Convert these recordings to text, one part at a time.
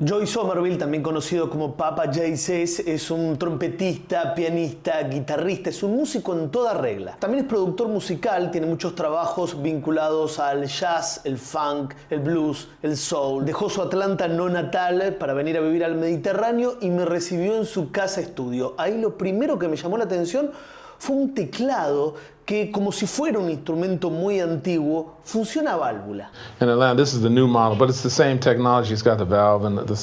Joey Sommerville, también conocido como Papa Jay-Z, es un trompetista, pianista, guitarrista, es un músico en toda regla. También es productor musical, tiene muchos trabajos vinculados al jazz, el funk, el blues, el soul. Dejó su Atlanta no natal para venir a vivir al Mediterráneo y me recibió en su casa estudio. Ahí lo primero que me llamó la atención fue un teclado que, como si fuera un instrumento muy antiguo, funciona a válvula. In Atlanta, this is the new model, but it's the same technology. It's got the valve and the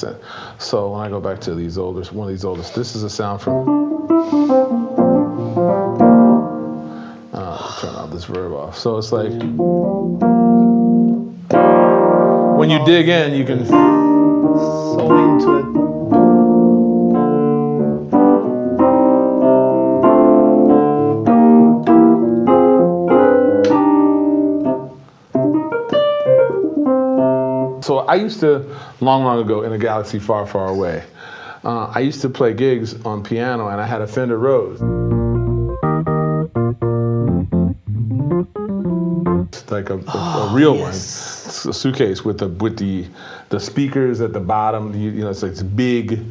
so when I go back to these older, one of these oldest, this is a sound from. Turn all this verb off. So it's like when you dig in, you can. So into it. So I used to, long ago, in a galaxy far, far away, I used to play gigs on piano, and I had a Fender Rhodes. It's like a real one. It's a suitcase with the speakers at the bottom. You know, it's like this big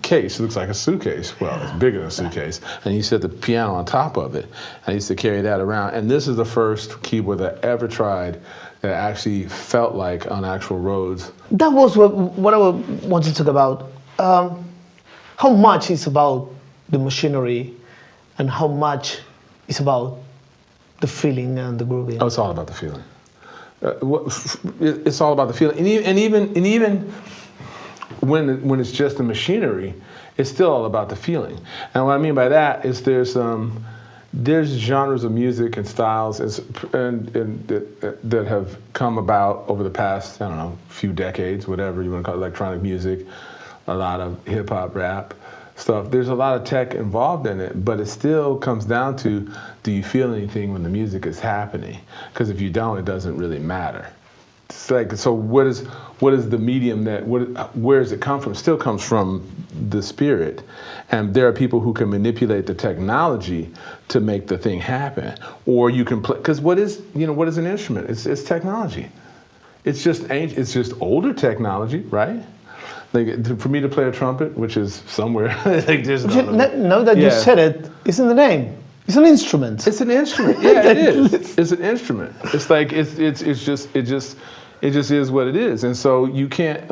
case. It looks like a suitcase. Well, it's bigger than a suitcase. And you set the piano on top of it. I used to carry that around. And this is the first keyboard that I ever tried that actually felt like an actual Rhodes. That was what I wanted to talk about. How much is about the machinery and how much is about the feeling and the grooving? Oh, it's all about the feeling. It's all about the feeling. And even when it's just the machinery, it's still all about the feeling. And what I mean by that is there's genres of music and styles that have come about over the past, I don't know, few decades, whatever you want to call it, electronic music, a lot of hip hop, rap stuff. There's a lot of tech involved in it, but it still comes down to, do you feel anything when the music is happening? Because if you don't, it doesn't really matter. It's like, so what is the medium where does it come from? It still comes from the spirit. And there are people who can manipulate the technology to make the thing happen. Or you can play, because what is an instrument? It's technology. It's just older technology, right? Like for me to play a trumpet, which is somewhere, like there's now that you said it, it's in the name. It's an instrument. It's an instrument. Yeah, it is. It's an instrument. It's like it just is what it is. And so you can't.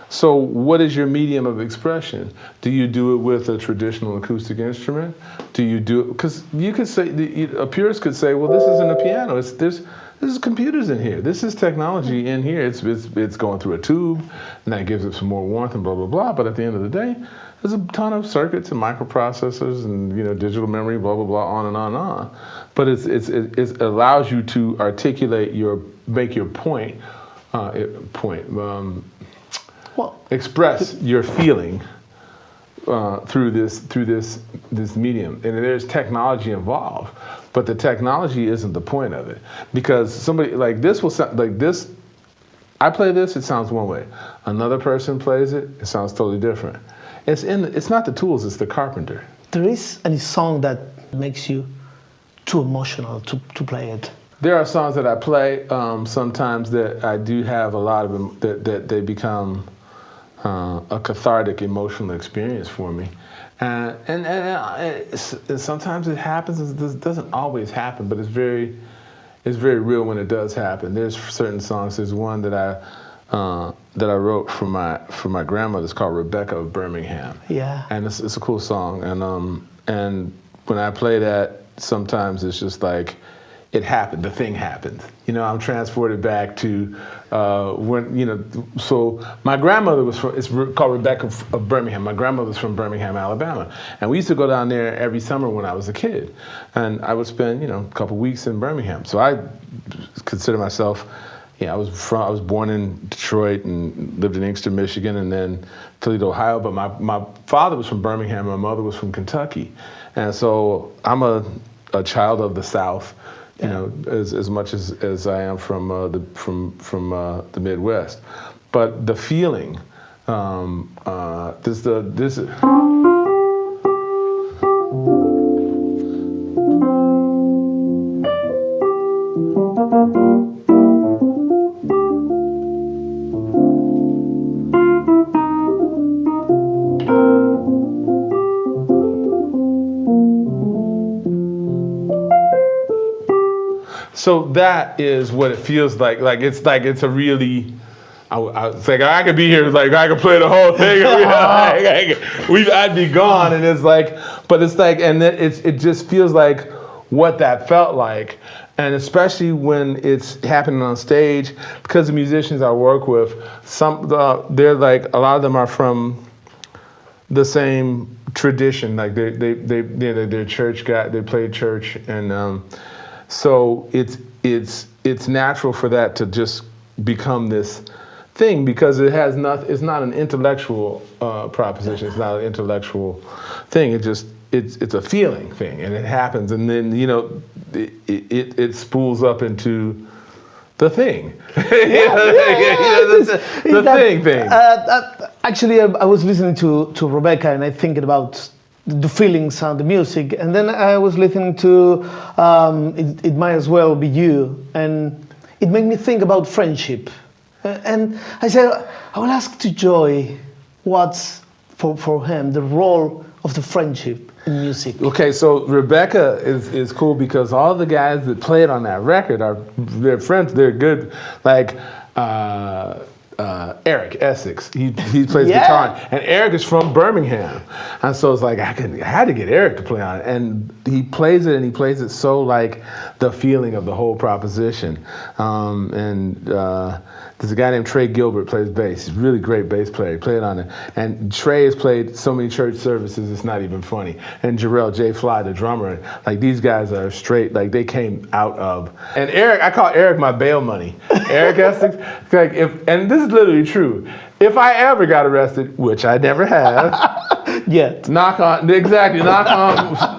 So what is your medium of expression? Do you do it with a traditional acoustic instrument? Do you do it because you could say a purist could say, well, this isn't a piano. This is computers in here. This is technology in here. It's going through a tube, and that gives it some more warmth and blah blah blah. But at the end of the day, there's a ton of circuits and microprocessors and digital memory, blah blah blah, on and on and on. But it allows you to articulate make your point, express your feeling through this medium. And there's technology involved, but the technology isn't the point of it, because somebody like this will sound like this. I play this, it sounds one way. Another person plays it, it sounds totally different. It's not the tools, it's the carpenter. There is any song that makes you too emotional to play it? There are songs that I play sometimes that I do have a lot of them that they become a cathartic emotional experience for me. And sometimes it happens. It doesn't always happen, but it's very real when it does happen. There's certain songs. There's one that I wrote for my grandmother. It's called Rebecca of Birmingham. Yeah. And it's a cool song. And when I play that, sometimes it's just like it happened. The thing happened. I'm transported back to when So my grandmother was from. It's called Rebecca of Birmingham. My grandmother was from Birmingham, Alabama, and we used to go down there every summer when I was a kid, and I would spend a couple weeks in Birmingham. So I consider myself. I was born in Detroit and lived in Inkster, Michigan, and then Toledo, Ohio. But my father was from Birmingham. My mother was from Kentucky, and so I'm a child of the South. As much as I am from the Midwest, but the feeling, this. So that is what it feels like. Like it's a really. It's like I could be here, like I could play the whole thing. I'd be gone, and it's like, but it's like, and it just feels like what that felt like, and especially when it's happening on stage, because the musicians I work with, they're like a lot of them are from the same tradition, like they're church guy, they played church, and so it's natural for that to just become this thing, because it's not an intellectual proposition. It's not an intellectual thing. It's a feeling thing, and it happens, and then it spools up into the thing. The thing. Actually, I was listening to Rebecca, and I thinking about the feelings on the music, and then I was listening to it might as well be you, and it made me think about friendship. And I said, I will ask to Joey what's for him the role of the friendship in music. Okay, so Rebecca is cool because all the guys that played on that record they're friends. They're good, like Eric Essex. He plays guitar, and Eric is from Birmingham, and so it's like I had to get Eric to play on it, and he plays it so like the feeling of the whole proposition, There's a guy named Trey Gilbert plays bass. He's a really great bass player. He played on it. And Trey has played so many church services, it's not even funny. And Jarrell J. Fly, the drummer, like these guys are straight, like they came out of. And Eric, I call Eric my bail money. Eric Essex, like and this is literally true. If I ever got arrested, which I never have, knock on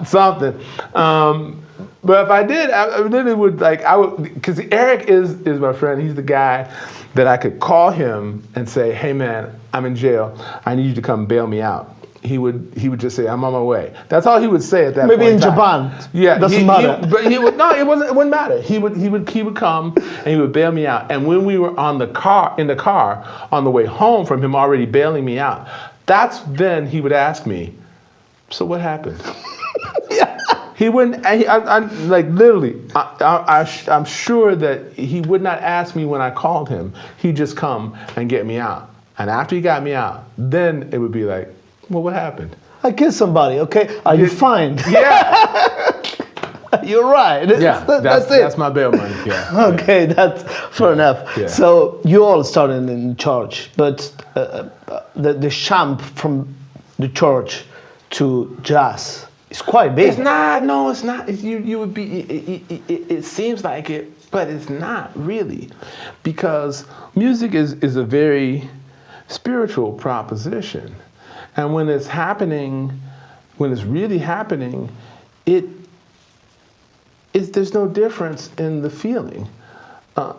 something. But if I did, I literally would because Eric is my friend. He's the guy that I could call him and say, hey man, I'm in jail. I need you to come bail me out. He would just say, I'm on my way. That's all he would say at that point. Maybe in Japan. Yeah. Doesn't matter. It wouldn't matter. He would come and he would bail me out. And when we were in the car on the way home from him already bailing me out, that's then he would ask me, so what happened? He wouldn't. I'm like literally. I'm sure that he would not ask me when I called him. He'd just come and get me out. And after he got me out, then it would be like, well, what happened? I killed somebody. Okay, are you fine? Yeah. You're right. Yeah, that's it. That's my bail money. Yeah. Okay, that's fair enough. Yeah. So you all started in church, but the jump from the church to jazz. It's quite big. It's not. No, it's not. You would be. It seems like it, but it's not really, because music is a very spiritual proposition, and when it's happening, when it's really happening, there's no difference in the feeling.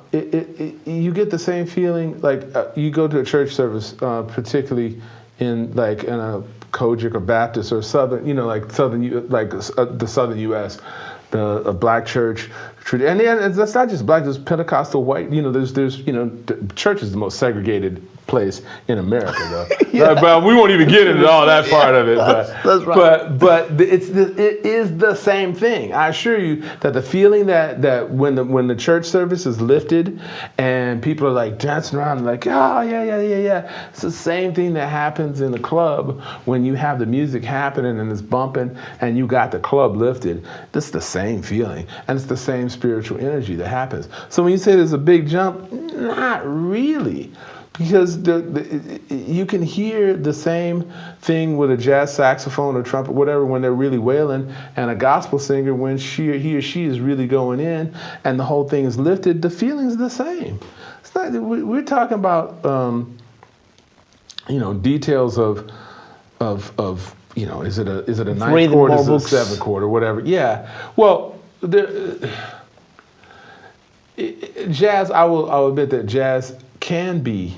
You get the same feeling like you go to a church service, particularly in a Kojic or Baptist or Southern, the Southern U.S., a black church, and that's not just black. There's Pentecostal white. There's church is the most segregated place in America, though. But we won't even get into all that part of it. That's right. But it is the same thing. I assure you that the feeling that when the church service is lifted and people are like dancing around like, oh yeah, it's the same thing that happens in the club when you have the music happening and it's bumping and you got the club lifted. That's the same feeling, and it's the same spiritual energy that happens. So when you say there's a big jump, not really. Because you can hear the same thing with a jazz saxophone or trumpet, whatever, when they're really wailing, and a gospel singer when he or she is really going in, and the whole thing is lifted. The feeling's the same. It's not. We're talking about details of is it a ninth chord, is it a seventh chord, or whatever? Yeah. Well, jazz. I will admit that jazz can be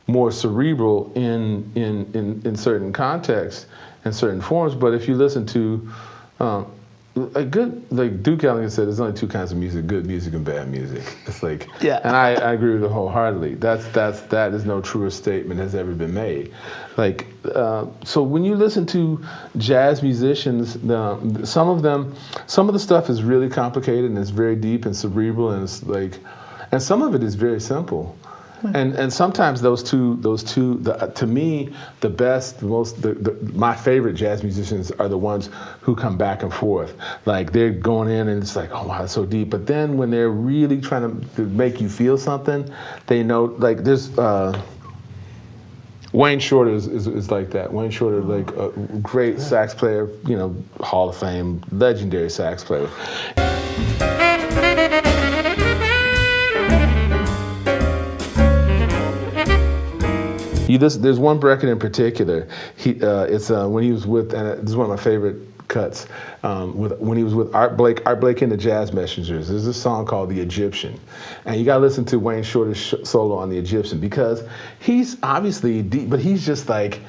more cerebral in certain contexts and certain forms, but if you listen to like good, like Duke Ellington said, there's only two kinds of music: good music and bad music. It's like, Yeah. and I agree with it wholeheartedly. That is no truer statement has ever been made. Like, so when you listen to jazz musicians, some of the stuff is really complicated and it's very deep and cerebral, and it's like, and some of it is very simple. And sometimes those two, to me, the best, my favorite jazz musicians are the ones who come back and forth. Like they're going in and it's like, oh wow, that's so deep. But then when they're really trying to make you feel something, they know, like there's, Wayne Shorter is like that. Wayne Shorter, like a great sax player, you know, Hall of Fame, legendary sax player. There's one record in particular. It's when he was with, and this is one of my favorite cuts. When he was with Art Blake and the Jazz Messengers. There's this song called "The Egyptian," and you gotta listen to Wayne Shorter's solo on "The Egyptian" because he's obviously deep, but he's just like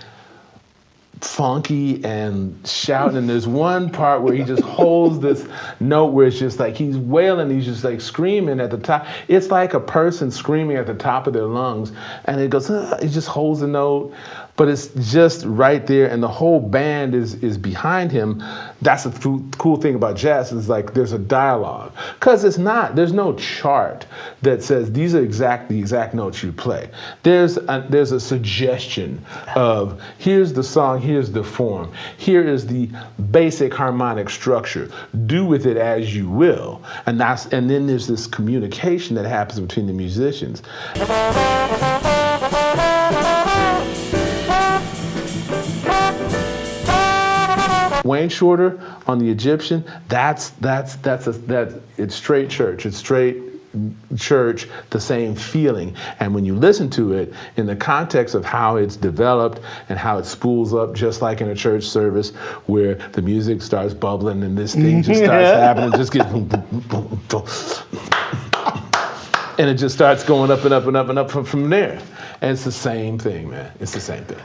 funky and shouting, and there's one part where he just holds this note where it's just like he's wailing, he's just like screaming at the top. It's like a person screaming at the top of their lungs, and it goes, he just holds the note, but it's just right there, and the whole band is behind him. That's the cool thing about jazz, is like there's a dialogue, because there's no chart that says these are the exact notes you play. There's a suggestion of here's the song, here's the form, here is the basic harmonic structure. Do with it as you will, and then there's this communication that happens between the musicians. Wayne Shorter on "The Egyptian," it's straight church. It's straight church, the same feeling. And when you listen to it in the context of how it's developed and how it spools up, just like in a church service where the music starts bubbling and this thing just starts happening, just gets boom, boom, boom, boom, and it just starts going up and up and up and up from there. And it's the same thing, man. It's the same thing.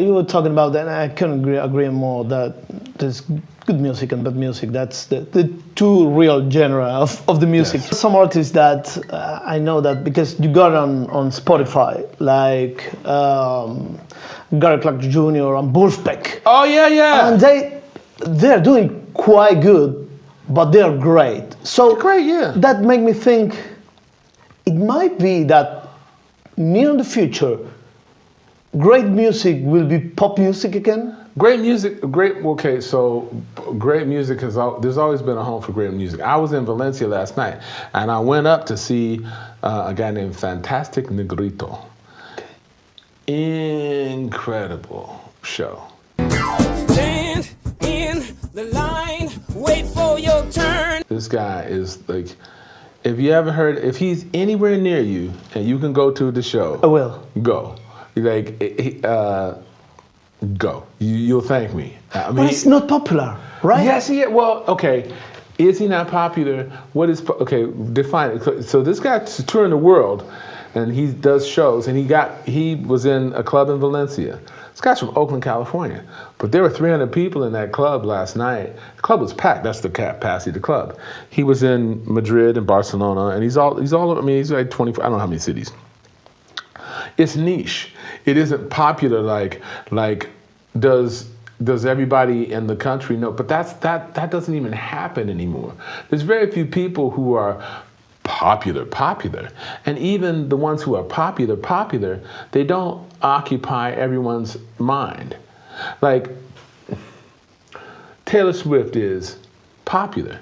You were talking about that, and I couldn't agree more that there's good music and bad music. That's the two real genre of the music. Yes. Some artists that I know that because you got on Spotify, like Gary Clark Jr. and Wolfpack. Oh, yeah. And they're doing quite good, but they're great. So great, yeah. That made me think it might be that near in the future, great music will be pop music again? Great music there's always been a home for great music. I was in Valencia last night, and I went up to see a guy named Fantastic Negrito. Incredible show. Stand in the line, wait for your turn. This guy is like, if he's anywhere near you and you can go to the show, I will. Go. Like, go. You'll thank me. I mean, but it's not popular, right? Yes, well, okay. Is he not popular? Define it. So this guy's touring the world, and he does shows, and he was in a club in Valencia. This guy's from Oakland, California. But there were 300 people in that club last night. The club was packed. That's the capacity of the club. He was in Madrid and Barcelona, and he's like 24, I don't know how many cities. It's niche. It isn't popular like does everybody in the country know? But that doesn't even happen anymore. There's very few people who are popular, and even the ones who are popular, they don't occupy everyone's mind. Like Taylor Swift is popular,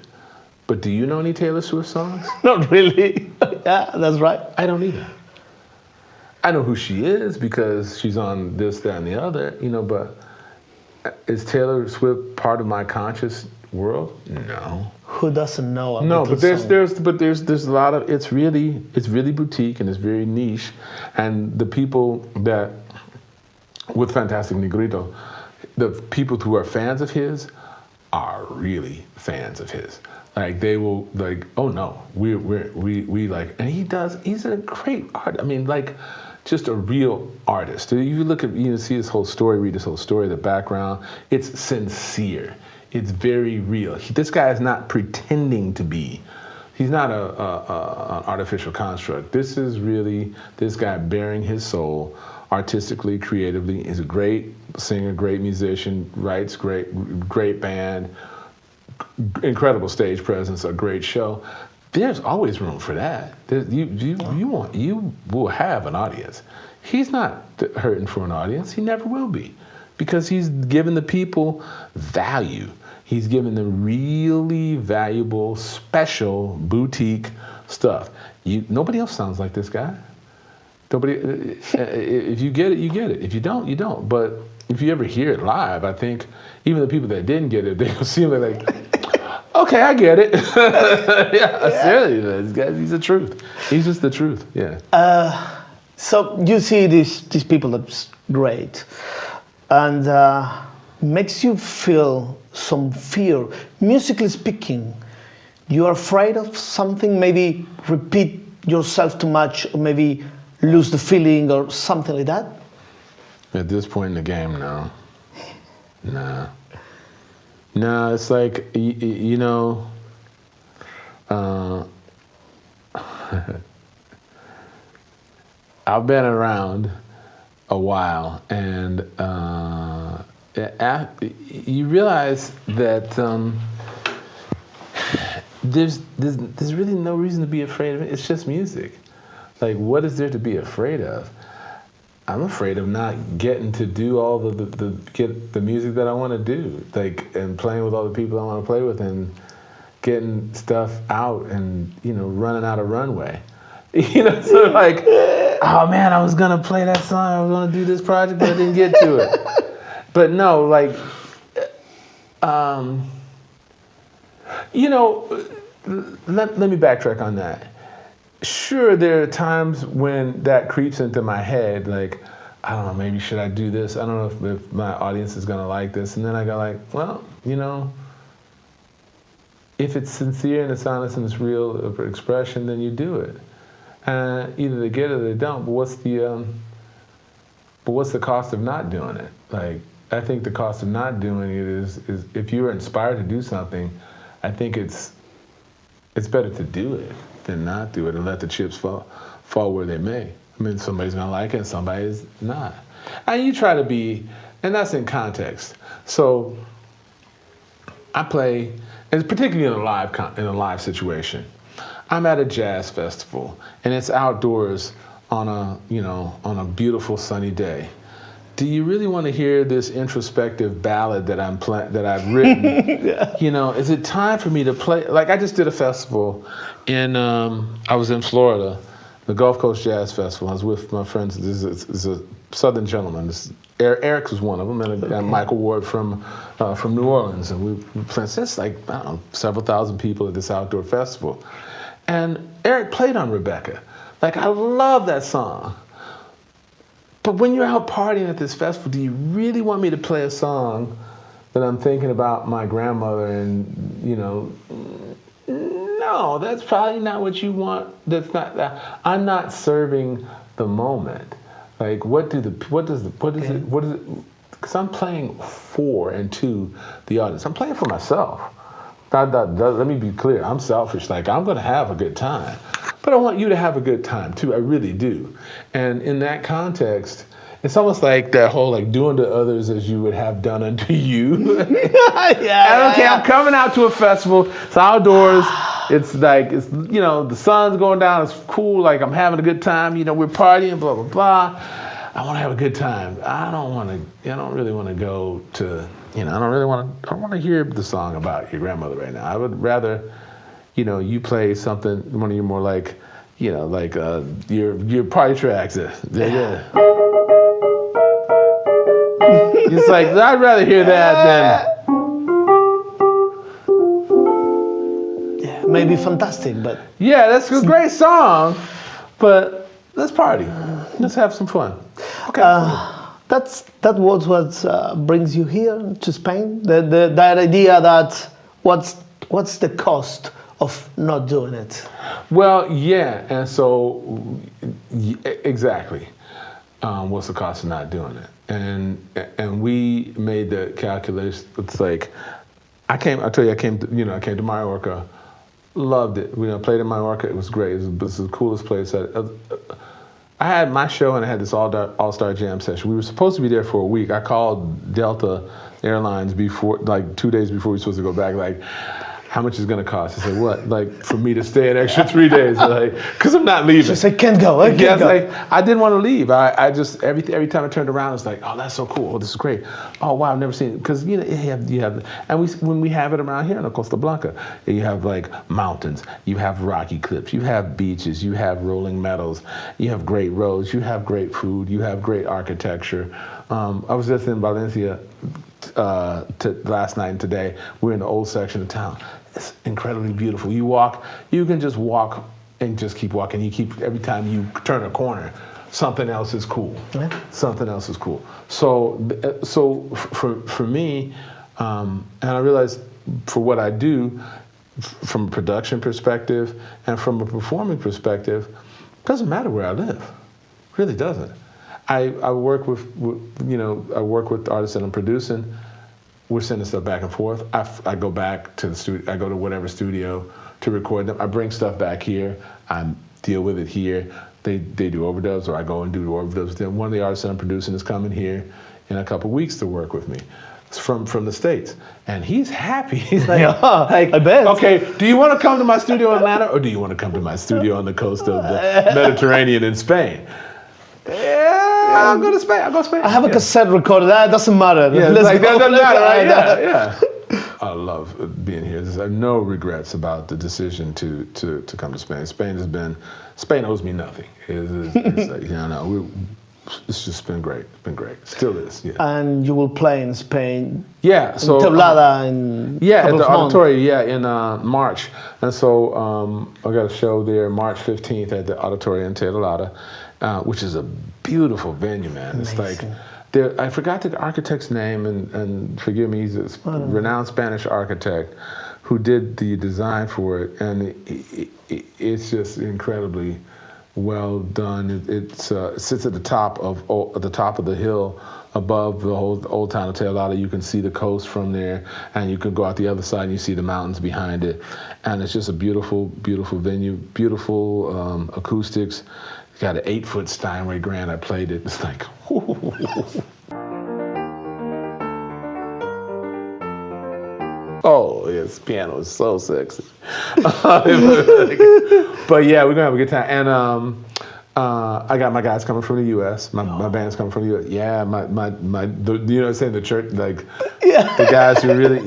but do you know any Taylor Swift songs? Not really. Yeah, that's right. I don't either. I know who she is because she's on this, that, and the other, but is Taylor Swift part of my conscious world? No. Who doesn't know about No, but there's a lot of, it's really boutique and it's very niche, and the people that with Fantastic Negrito, the people who are fans of his are really fans of his. Like they will like, oh no, we like, and he's a great artist. I mean, like, just a real artist. You look at, see his whole story, read his whole story, the background. It's sincere. It's very real. This guy is not pretending to be. He's not an artificial construct. This is really this guy bearing his soul artistically, creatively. He's a great singer, great musician, writes great band, incredible stage presence, a great show. There's always room for that. You will have an audience. He's not hurting for an audience. He never will be, because he's giving the people value. He's giving them really valuable, special, boutique stuff. Nobody else sounds like this guy. Nobody. If you get it, you get it. If you don't, you don't. But if you ever hear it live, I think even the people that didn't get it, they'll see him like, okay, I get it. Yeah, seriously, this guy, he's the truth. He's just the truth. Yeah. So you see these people, that's great, and makes you feel some fear. Musically speaking, you are afraid of something, maybe repeat yourself too much, or maybe lose the feeling or something like that? At this point in the game, no. Nah. No, it's like, you know, I've been around a while, and you realize that there's really no reason to be afraid of it. It's just music. Like, what is there to be afraid of? I'm afraid of not getting to do all get the music that I want to do, like, and playing with all the people I want to play with, and getting stuff out, and, you know, running out of runway. You know, so like, oh man, I was gonna play that song, I was gonna do this project, but I didn't get to it. But no, like, you know, let me backtrack on that. Sure, there are times when that creeps into my head, like, I don't know, maybe should I do this? I don't know if my audience is gonna like this. And then I go like, well, you know, if it's sincere and it's honest and it's real expression, then you do it. Either they get it or they don't. But what's the cost of not doing it? Like, I think the cost of not doing it is if you're inspired to do something, I think it's better to do it than not do it and let the chips fall where they may. I mean, somebody's gonna like it and somebody's not. And you try to be, and that's in context. So I play, and particularly in a live situation. I'm at a jazz festival, and it's outdoors on a beautiful sunny day. Do you really want to hear this introspective ballad that I've written? Yeah. You know, is it time for me to play? Like, I just did a festival I was in Florida, the Gulf Coast Jazz Festival. I was with my friends. This is a Southern gentleman. Eric was one of them, and okay. Michael Ward from New Orleans, and we played. It's like, I don't know, several thousand people at this outdoor festival. And Eric played on Rebecca. Like, I love that song. But when you're out partying at this festival, do you really want me to play a song that I'm thinking about my grandmother and, you know, no, that's probably not what you want. That's not that. I'm not serving the moment. Like, what is it? Because I'm playing for and to the audience. I'm playing for myself. Let me be clear. I'm selfish. Like, I'm going to have a good time. But I want you to have a good time, too. I really do. And in that context, it's almost like that whole, like, doing to others as you would have done unto you. I'm coming out to a festival. It's outdoors. It's like, you know, the sun's going down. It's cool. Like, I'm having a good time. You know, we're partying, blah, blah, blah. I want to have a good time. I don't really want to go to, you know, I don't want to hear the song about your grandmother right now. I would rather, you know, you play something, one of your more like, you know, like your party tracks. Yeah. It's like, I'd rather hear that than. Yeah, maybe fantastic, but. Yeah, that's a great song, but let's party. Let's have some fun. Okay. That was what brings you here to Spain. That idea that what's the cost of not doing it? Well, yeah, and so exactly. What's the cost of not doing it? And we made the calculation. It's like, I came to Mallorca, loved it. Played in Mallorca. It was great. It was the coolest place. I had my show and I had this all-star jam session. We were supposed to be there for a week. I called Delta Airlines before, like 2 days before we were supposed to go back, like, how much is it gonna cost? I said, what? Like, for me to stay an extra 3 days? Like, cause I'm not leaving. She said, can't go, I can't go. Like, I didn't want to leave. I just, every time I turned around, it's like, oh, that's so cool. Oh, this is great. Oh, wow, I've never seen it. Cause you have, and when we have it around here in Costa Blanca, you have like mountains, you have rocky cliffs, you have beaches, you have rolling meadows, you have great roads, you have great food, you have great architecture. I was just in Valencia last night and today. We're in the old section of town. It's incredibly beautiful. You can just walk and just keep walking. Every time you turn a corner, something else is cool. Yeah. Something else is cool. So for me, and I realized for what I do, from a production perspective and from a performing perspective, it doesn't matter where I live. It really doesn't. I work with artists that I'm producing. We're sending stuff back and forth. I go back to the studio. I go to whatever studio to record them. I bring stuff back here. I deal with it here. They do overdubs, or I go and do the overdubs with them. One of the artists that I'm producing is coming here in a couple weeks to work with me. It's from the States, and he's happy. He's like, I bet. Okay, do you want to come to my studio in Atlanta, or do you want to come to my studio on the coast of the Mediterranean in Spain? Yeah, I'll go to Spain. I have a cassette recorder. That doesn't matter. Yeah, that doesn't matter, right? Yeah. I love being here. I have no regrets about the decision to come to Spain. Spain owes me nothing. It's just been great. It's been great. Still is. Yeah. And you will play in Spain. Yeah. So Teulada in at the Auditorio. Yeah, in March. And so I got a show there March 15th at the Auditorio in Teulada. Which is a beautiful venue, man. Amazing. It's like, I forgot the architect's name, and forgive me, he's a renowned Spanish architect who did the design for it, and it's just incredibly well done. It sits at the top of the hill above the whole old town of Teulada. You can see the coast from there, and you can go out the other side and you see the mountains behind it, and it's just a beautiful, beautiful venue, beautiful acoustics. Got an 8-foot Steinway Grand. I played it. It's like, oh, yes, piano is so sexy. But yeah, we're gonna have a good time. And I got my guys coming from the U.S. My band's coming from the U.S. Yeah, you know what I'm saying? The church, like, the guys who really,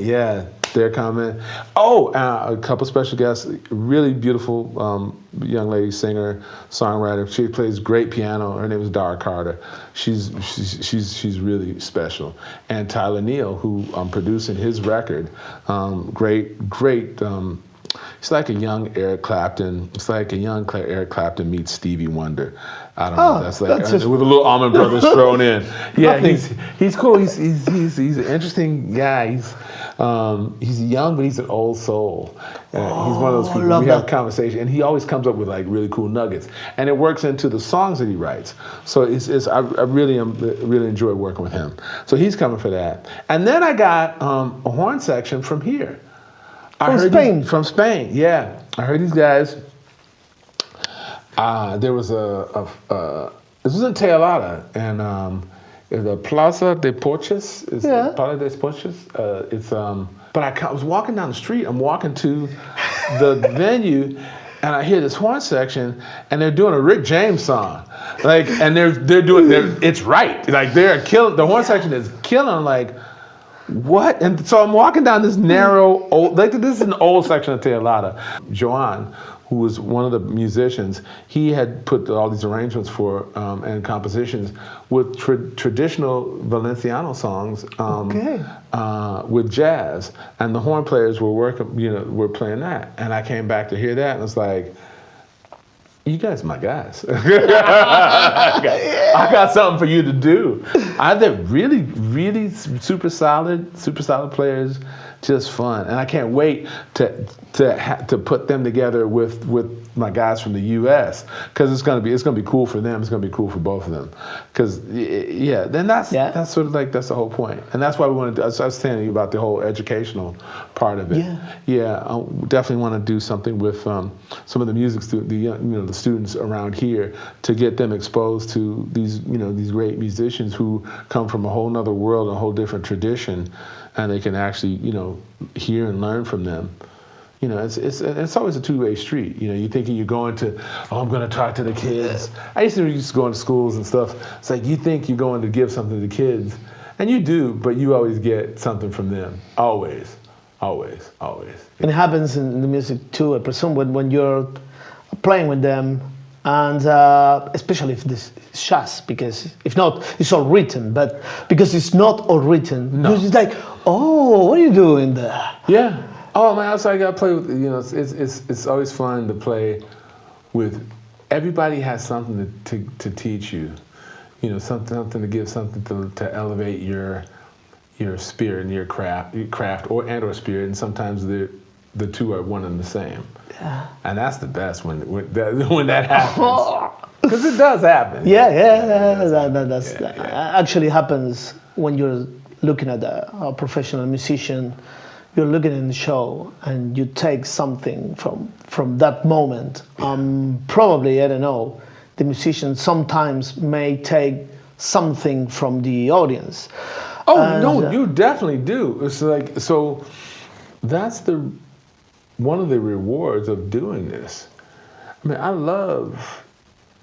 they're coming. Oh, a couple special guests. Really beautiful young lady, singer, songwriter. She plays great piano. Her name is Dara Carter. She's really special. And Tyler Neal, who I'm producing his record. Great. It's like a young Eric Clapton. It's like a young Eric Clapton meets Stevie Wonder. I don't know. That's like with a little Allman Brothers thrown in. Yeah, he's cool. He's an interesting guy. He's young, but he's an old soul. He's one of those people we have conversation, and he always comes up with like really cool nuggets, and it works into the songs that he writes. So I really enjoy working with him. So he's coming for that, and then I got a horn section from here. From Spain, yeah. I heard these guys. There was this was in Teulada, and the Plaza de Porches. Plaza de Porches. But I was walking down the street. I'm walking to the venue, and I hear this horn section, and they're doing a Rick James song, like, and they're doing it's right, like they're killing. The horn section is killing, like. What? And so I'm walking down this narrow, this is an old section of Teulada. Joan, who was one of the musicians, he had put all these arrangements for and compositions with traditional Valenciano songs with jazz, and the horn players were were playing that, and I came back to hear that, and it's like, you guys are my guys. I got something for you to do. They're really, really super solid players. just fun. And I can't wait to put them together with my guys from the U.S. because it's gonna be cool for them. It's gonna be cool for both of them. Because then that's sort of like that's the whole point. And that's why we want to. I was telling you about the whole educational part of it. Yeah, I definitely want to do something with some of the music the students around here to get them exposed to these great musicians who come from a whole nother world, a whole different tradition, and they can actually hear and learn from them. It's always a two-way street. You're thinking you're going to, I'm going to talk to the kids. I used to go into schools and stuff. It's like you think you're going to give something to the kids, and you do, but you always get something from them. Always. And it happens in the music too, I presume, when you're playing with them, and especially if this is jazz, because if not, it's all written. But because it's not all written, it's like, oh, what are you doing there? Yeah. Oh man, I got to play with. It's always fun to play with. Everybody has something to teach you. Something to give, something to elevate your spirit and your craft or spirit, and sometimes the two are one and the same. Yeah. And that's the best when that happens. Because it does happen. That actually happens when you're looking at a professional musician. You're looking in the show and you take something from that moment. Probably, I don't know, the musician sometimes may take something from the audience. No, you definitely do. It's like, so that's one of the rewards of doing this. I mean, I love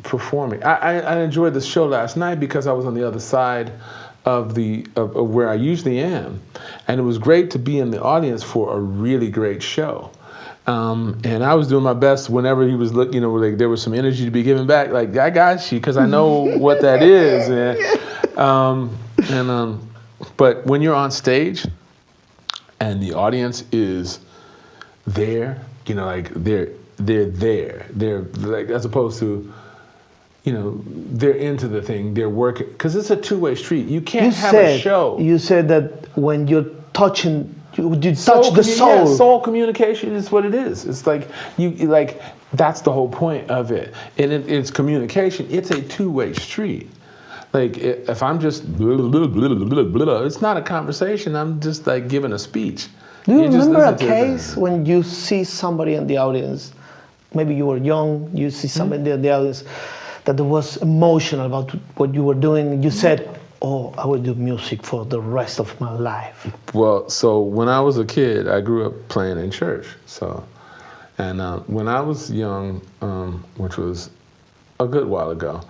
performing. I enjoyed the show last night because I was on the other side of where I usually am, and it was great to be in the audience for a really great show. And I was doing my best whenever he was looking, like there was some energy to be given back. Like, I got you, because I know what that is. But when you're on stage and the audience is there, like they're there. They're like, as opposed to, they're into the thing, they're working, because it's a two-way street. You can't have a show. You said that when you're touching, you touch the soul. Yeah, soul communication is what it is. It's like, that's the whole point of it. And it's communication. It's a two-way street. Like, if I'm just blah, blah, blah, blah, blah, blah, it's not a conversation. I'm just like giving a speech. Do you remember a case when you see somebody in the audience, maybe you were young, you see somebody in the audience, that was emotional about what you were doing, you said, oh, I will do music for the rest of my life? Well, so when I was a kid, I grew up playing in church. And when I was young, which was a good while ago,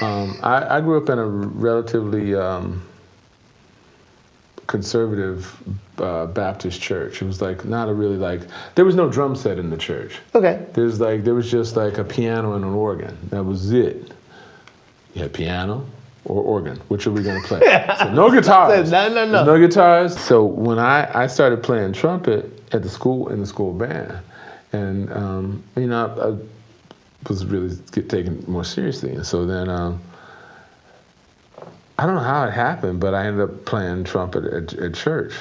I grew up in a relatively conservative Baptist church. It was like not a really like, there was no drum set in the church. Okay. There was just like a piano and an organ. That was it. You had piano or organ. Which are we gonna play? So no guitars. No. There's no guitars. So when I started playing trumpet in the school band, and I was really taken more seriously. And so then I don't know how it happened, but I ended up playing trumpet at church,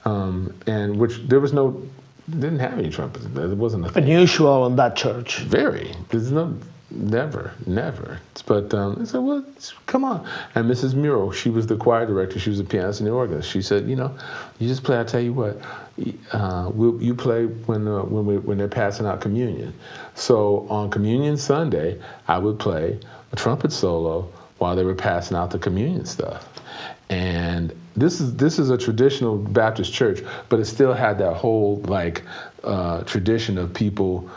and which didn't have any trumpets. There wasn't a thing. Unusual in that church. Very. There's never. But I said, well, come on. And Mrs. Muro, she was the choir director. She was the pianist and the organist. She said, you just play. I tell you what, you play when they're passing out communion. So on Communion Sunday, I would play a trumpet solo while they were passing out the communion stuff. And this is a traditional Baptist church, but it still had that whole tradition of people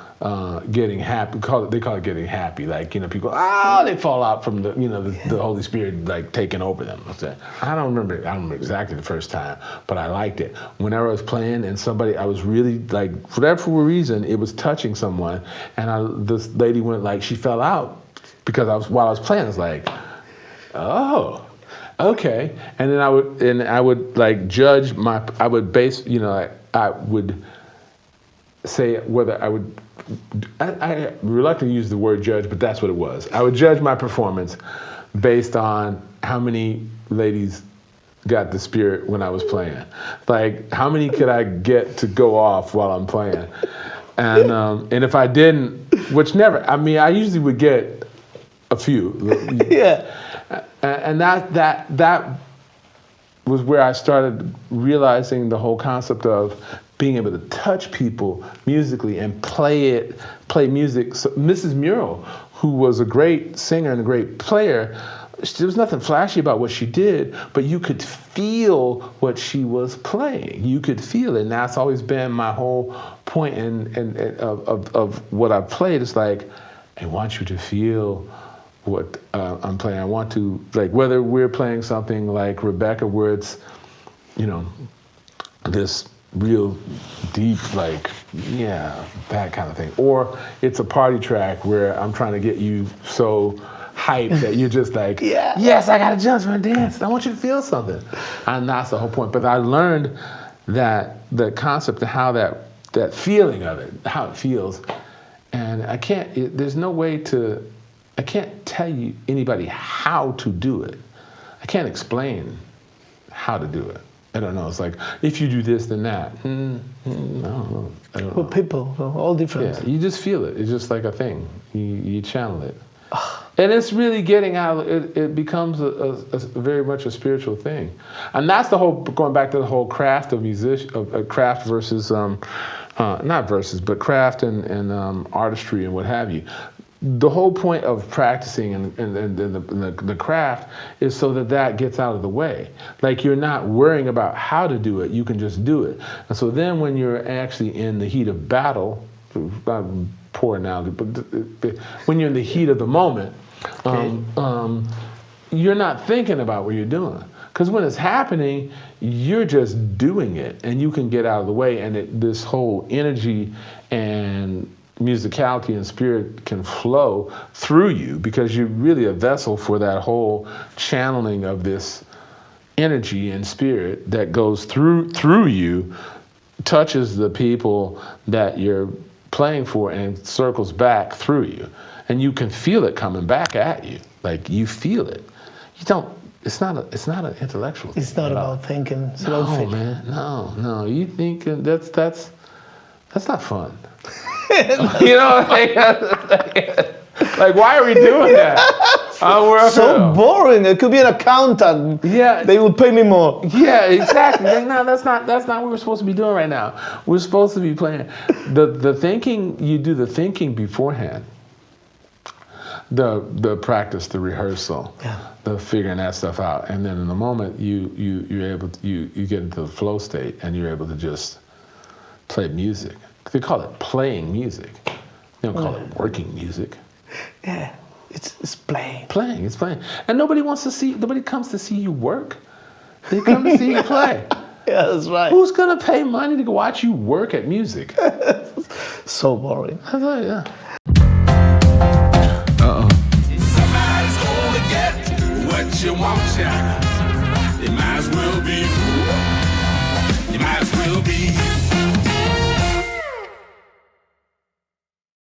getting happy. They call it getting happy. Like, people, they fall out from the Holy Spirit taking over them. I don't remember exactly the first time, but I liked it. Whenever I was playing and I was really for whatever reason, it was touching someone, and this lady went she fell out because while I was playing, I was like, oh, okay. And then I would judge I would base, I would say whether I reluctantly use the word judge, but that's what it was. I would judge my performance based on how many ladies got the spirit when I was playing. Like, how many could I get to go off while I'm playing? And if I didn't, which never, I mean, I usually would get a few. Yeah. And that was where I started realizing the whole concept of being able to touch people musically and play music. So Mrs. Mural, who was a great singer and a great player, there was nothing flashy about what she did, but you could feel what she was playing. You could feel it, and that's always been my whole point of what I've played. It's like, I want you to feel what I'm playing. I want to, like, whether we're playing something like Rebecca, where it's, you know, this real deep, like, yeah, that kind of thing, or it's a party track where I'm trying to get you so hype that you're just like, yeah. Yes, I gotta jump and dance. I want you to feel something. And that's the whole point. But I learned that the concept of how that feeling of it, how it feels, and I can't, there's no way to, I can't tell you anybody how to do it. I can't explain how to do it. I don't know. It's like, if you do this, then that. I don't know. Well, people, all different. Yeah, you just feel it. It's just like a thing. You channel it. And it's really getting out, it becomes a very much a spiritual thing. And that's the whole, going back to the whole craft of craft versus, not versus, but craft and artistry and what have you. The whole point of practicing and the craft is so that gets out of the way. Like, you're not worrying about how to do it, you can just do it. And so then when you're actually in the heat of battle, poor analogy, but when you're in the heat of the moment, you're not thinking about what you're doing. Because when it's happening, you're just doing it, and you can get out of the way, and this whole energy and musicality and spirit can flow through you, because you're really a vessel for that whole channeling of this energy and spirit that goes through you, touches the people that you're playing for, and circles back through you, and you can feel it coming back at you. Like, you feel it. You don't. It's not an intellectual thing. It's not about thinking. It's no, about feeling. Man. No. You think that's not fun. You know, like, why are we doing that? So boring. It could be an accountant. Yeah, they would pay me more. Yeah, exactly. Like, no, that's not what we're supposed to be doing right now. We're supposed to be playing. The thinking, you do the thinking beforehand. The practice, the rehearsal, the figuring that stuff out, and then in the moment you're able to, you get into the flow state, and you're able to just play music. They call it playing music. They don't call it working music. Yeah, it's playing. Playing, it's playing. And nobody comes to see you work. They come to see you play. Yeah, that's right. Who's gonna pay money to watch you work at music? So boring. I thought, yeah. Somebody's gonna get what you want, child. They might as well